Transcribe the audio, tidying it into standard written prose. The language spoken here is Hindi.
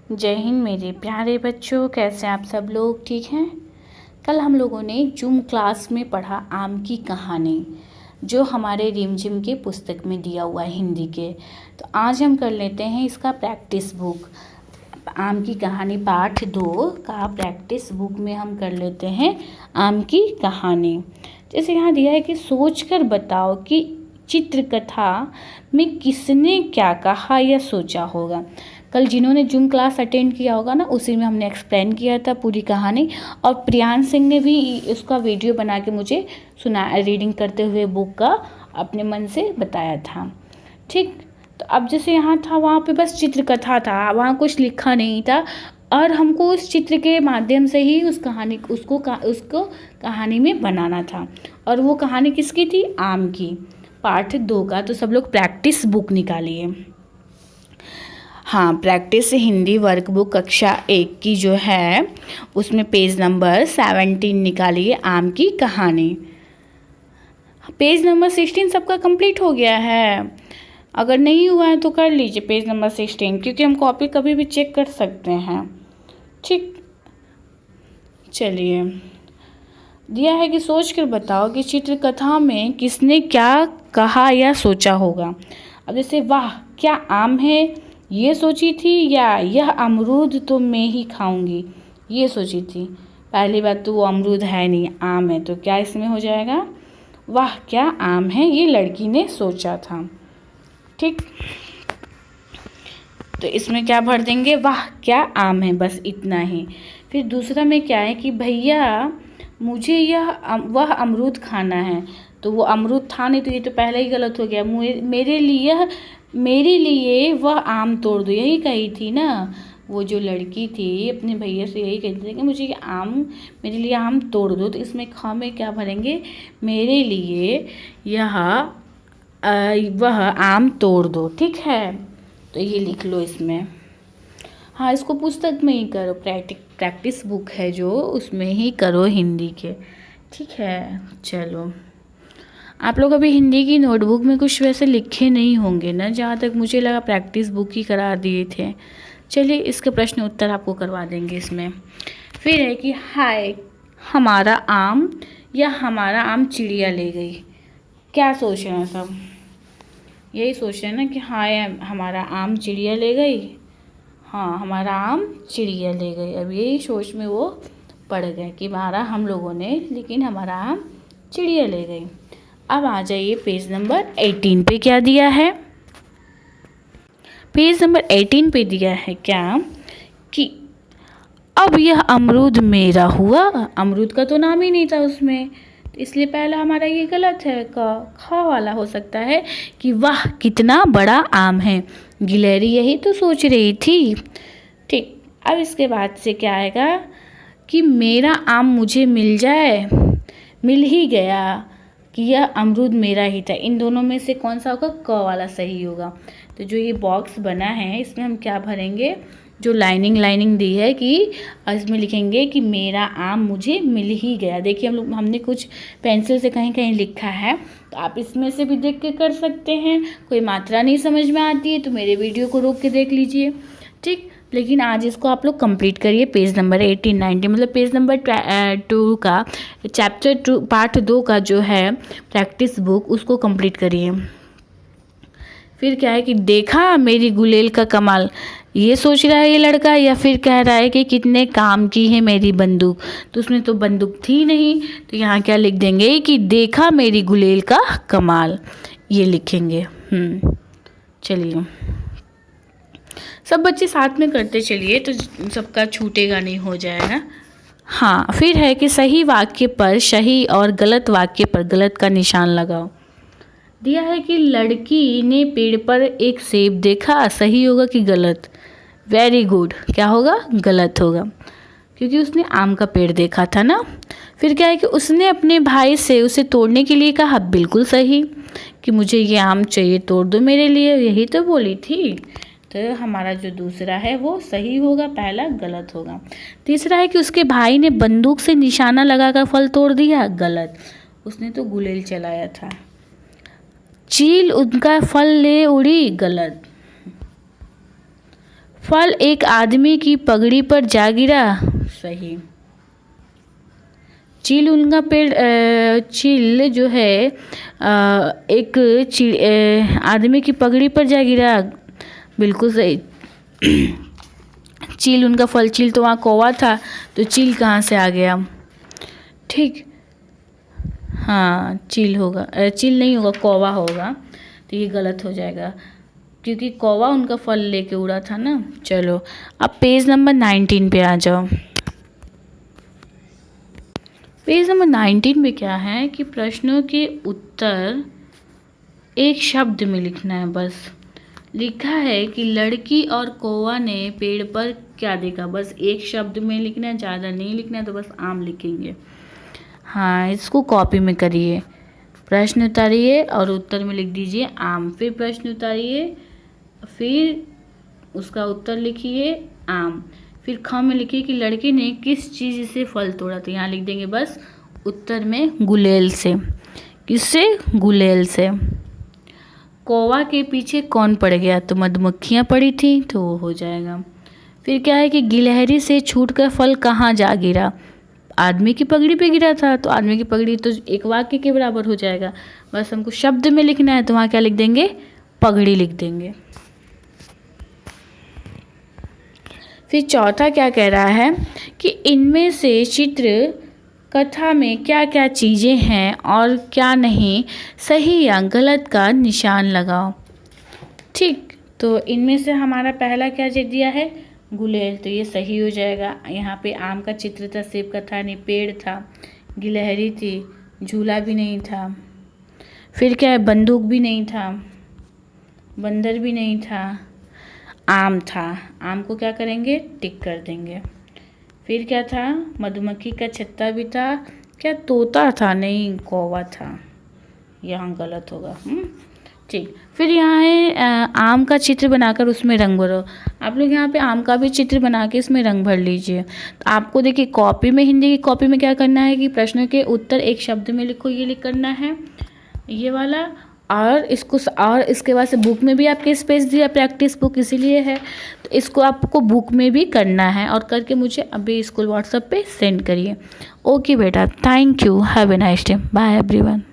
जय हिंद मेरे प्यारे बच्चों, कैसे आप सब लोग? ठीक हैं। कल हम लोगों ने जूम क्लास में पढ़ा आम की कहानी, जो हमारे रिमझिम के पुस्तक में दिया हुआ है हिंदी के। तो आज हम कर लेते हैं इसका प्रैक्टिस बुक। आम की कहानी पाठ 2 का प्रैक्टिस बुक में हम कर लेते हैं आम की कहानी। जैसे यहाँ दिया है कि सोचकर बताओ कि चित्रकथा में किसने क्या कहा या सोचा होगा। कल जिन्होंने जूम क्लास अटेंड किया होगा ना, उसी में हमने एक्सप्लेन किया था पूरी कहानी, और प्रियांश सिंह ने भी उसका वीडियो बना के मुझे सुना, रीडिंग करते हुए बुक का अपने मन से बताया था। ठीक, तो अब जैसे यहाँ था, वहाँ पे बस चित्रकथा था, वहाँ कुछ लिखा नहीं था, और हमको उस चित्र के माध्यम से ही उस कहानी उसको कहानी में बनाना था। और वो कहानी किसकी थी? आम की, पाठ 2 का। तो सब लोग प्रैक्टिस बुक निकालिए। हाँ, प्रैक्टिस हिंदी वर्कबुक कक्षा 1 की जो है, उसमें पेज नंबर 17 निकालिए, आम की कहानी। पेज नंबर 16 सबका कंप्लीट हो गया है। अगर नहीं हुआ है तो कर लीजिए पेज नंबर 16, क्योंकि हम कॉपी कभी भी चेक कर सकते हैं। ठीक, चलिए। दिया है कि सोच कर बताओ कि चित्रकथा में किसने क्या कहा या सोचा होगा। अब जैसे, वाह क्या आम है, ये सोची थी, या यह अमरूद तो मैं ही खाऊंगी, ये सोची थी। पहली बात तो वो अमरूद है नहीं, आम है, तो क्या इसमें हो जाएगा? वाह क्या आम है, ये लड़की ने सोचा था। ठीक, तो इसमें क्या भर देंगे? वाह क्या आम है, बस इतना ही। फिर दूसरा में क्या है कि भैया मुझे वह अमरूद खाना है, तो वो अमरूद था नहीं, तो ये तो पहले ही गलत हो गया। मेरे लिए वह आम तोड़ दो, यही कही थी ना वो जो लड़की थी, अपने भैया से यही कहती थी कि मुझे मेरे लिए आम तोड़ दो। तो इसमें ख में क्या भरेंगे? मेरे लिए वह आम तोड़ दो। ठीक है, तो ये लिख लो इसमें। हाँ, इसको पुस्तक में ही करो, प्रैक्टिस बुक है जो, उसमें ही करो हिंदी के। ठीक है, चलो। आप लोग अभी हिंदी की नोटबुक में कुछ वैसे लिखे नहीं होंगे ना, जहाँ तक मुझे लगा प्रैक्टिस बुक ही करा दिए थे। चलिए, इसके प्रश्न उत्तर आपको करवा देंगे इसमें। फिर है कि हाय हमारा आम, या हमारा आम चिड़िया ले गई। क्या सोच रहे हैं सब? यही सोच रहे हैं ना कि हाय हमारा आम चिड़िया ले गई। हाँ, हमारा आम चिड़िया ले गई। अब यही सोच में वो पड़ गए कि हमारा हम लोगों ने, लेकिन हमारा आम चिड़िया ले गई। अब आ जाइए पेज नंबर 18 पे। क्या दिया है? पेज नंबर 18 पे दिया है क्या कि अब यह अमरूद मेरा हुआ। अमरूद का तो नाम ही नहीं था उसमें, तो इसलिए पहला हमारा ये गलत है। खा वाला हो सकता है कि वाह कितना बड़ा आम है, गिलहरी यही तो सोच रही थी। ठीक, अब इसके बाद से क्या आएगा कि मेरा आम मुझे मिल जाए, मिल ही गया, कि यह अमरूद मेरा ही था। इन दोनों में से कौन सा होगा? क वाला सही होगा। तो जो ये बॉक्स बना है, इसमें हम क्या भरेंगे? जो लाइनिंग दी है कि इसमें लिखेंगे कि मेरा आम मुझे मिल ही गया। देखिए, हमने कुछ पेंसिल से कहीं कहीं लिखा है, तो आप इसमें से भी देख के कर सकते हैं। कोई मात्रा नहीं समझ में आती है तो मेरे वीडियो को रोक के देख लीजिए। ठीक, लेकिन आज इसको आप लोग कंप्लीट करिए। पेज नंबर 18, 19, मतलब पेज नंबर 2 का, चैप्टर 2 पार्ट 2 का जो है प्रैक्टिस बुक, उसको कंप्लीट करिए। फिर क्या है कि देखा मेरी गुलेल का कमाल, ये सोच रहा है ये लड़का, या फिर कह रहा है कि कितने काम की है मेरी बंदूक। तो उसमें तो बंदूक थी नहीं, तो यहाँ क्या लिख देंगे कि देखा मेरी गुलेल का कमाल, ये लिखेंगे। चलिए, सब बच्चे साथ में करते चलिए, तो सबका छूटेगा नहीं, हो जाएगा। हाँ, फिर है कि सही वाक्य पर सही और गलत वाक्य पर गलत का निशान लगाओ। दिया है कि लड़की ने पेड़ पर एक सेब देखा, सही होगा कि गलत? वेरी गुड, क्या होगा? गलत होगा, क्योंकि उसने आम का पेड़ देखा था ना। फिर क्या है कि उसने अपने भाई से उसे तोड़ने के लिए कहा, बिल्कुल सही, कि मुझे ये आम चाहिए, तोड़ दो मेरे लिए, यही तो बोली थी। तो हमारा जो दूसरा है वो सही होगा, पहला गलत होगा। तीसरा है कि उसके भाई ने बंदूक से निशाना लगाकर फल तोड़ दिया, गलत, उसने तो गुलेल चलाया था। चील उनका फल ले उड़ी, गलत। फल एक आदमी की पगड़ी पर जा गिरा। सही। चील उनका पेड़ चील जो है एक आदमी की पगड़ी पर जा गिरा। बिल्कुल सही। चील उनका फल, चील तो वहाँ कौवा था, तो चील कहाँ से आ गया? ठीक, हाँ चील होगा, चील नहीं होगा, कौवा होगा। तो ये गलत हो जाएगा क्योंकि कौवा उनका फल लेके उड़ा था ना। चलो अब पेज नंबर 19 पे आ जाओ। पेज नंबर 19 में क्या है कि प्रश्नों के उत्तर एक शब्द में लिखना है। बस लिखा है कि लड़की और कौवा ने पेड़ पर क्या देखा। बस एक शब्द में लिखना है, ज़्यादा नहीं लिखना है, तो बस आम लिखेंगे। हाँ, इसको कॉपी में करिए। प्रश्न उतारिए और उत्तर में लिख दीजिए आम। फिर प्रश्न उतारिए, फिर उसका उत्तर लिखिए आम। फिर ख में लिखिए कि लड़के ने किस चीज़ से फल तोड़ा। तो यहाँ लिख देंगे बस उत्तर में गुलेल से। किससे? गुलेल से। कौवा के पीछे कौन पड़ गया? तो मधुमक्खियाँ पड़ी थी, तो वो हो जाएगा। फिर क्या है कि गिलहरी से छूटकर फल कहाँ जा गिरा? आदमी की पगड़ी पे गिरा था, तो आदमी की पगड़ी तो एक वाक्य के बराबर हो जाएगा। बस हमको शब्द में लिखना है, तो वहाँ क्या लिख देंगे? पगड़ी लिख देंगे। फिर चौथा क्या कह रहा है कि इनमें से चित्र कथा में क्या क्या चीज़ें हैं और क्या नहीं, सही या गलत का निशान लगाओ। ठीक, तो इनमें से हमारा पहला क्या दिया है? गुलेल, तो ये सही हो जाएगा। यहाँ पे आम का चित्र था, सेब का था नहीं, पेड़ था, गिलहरी थी, झूला भी नहीं था। फिर क्या है? बंदूक भी नहीं था, बंदर भी नहीं था, आम था। आम को क्या करेंगे? टिक कर देंगे। फिर क्या था? मधुमक्खी का छत्ता भी था। क्या? तोता था? नहीं, कौवा था। यहाँ गलत होगा। ठीक, फिर यहाँ है आम का चित्र बनाकर उसमें रंग भरो। आप लोग यहाँ पे आम का भी चित्र बना के इसमें रंग भर लीजिए। तो आपको देखिए कॉपी में, हिंदी की कॉपी में क्या करना है कि प्रश्नों के उत्तर एक शब्द में लिखो, ये लिख करना है ये वाला। और इसको, और इसके बाद से बुक में भी आपके स्पेस दिया, प्रैक्टिस बुक इसीलिए है, तो इसको आपको बुक में भी करना है और करके मुझे अभी स्कूल व्हाट्सएप पे सेंड करिए। ओके बेटा, thank you, have a nice day, bye everyone.